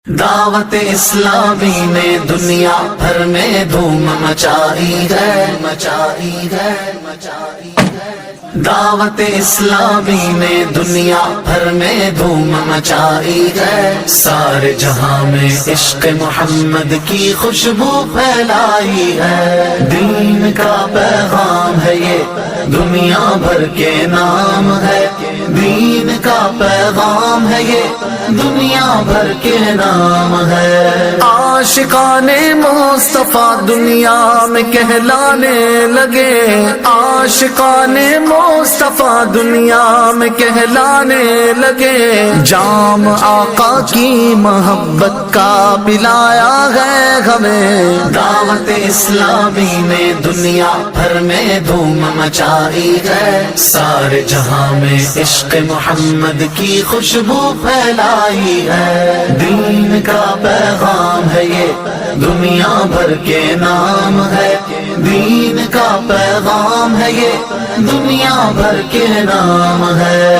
دعوت اسلامی نے دنیا بھر میں دھوم مچائی ہے، مچائی ہے، مچائی ہے۔ دعوت اسلامی نے دنیا بھر میں دھوم مچائی ہے، سارے جہاں میں عشق محمد کی خوشبو پھیلائی ہے۔ دین کا پیغام ہے یہ، دنیا بھر کے نام ہے۔ دین کا پیغام ہے یہ، دنیا بھر کے نام ہے۔ عاشقان مصطفیٰ دنیا میں کہلانے لگے، عاشقان مصطفیٰ دنیا میں کہلانے لگے۔ جام آقا کی محبت کا پلایا ہے ہمیں۔ دعوت اسلامی نے دنیا بھر میں دھوم مچائی ہے، سارے جہاں میں عشق محمد کی خوشبو پھیلائی ہے۔ دین کا پیغام ہے یہ، دنیا بھر کے نام ہے۔ دین کا پیغام ہے یہ، دنیا بھر کے نام ہے۔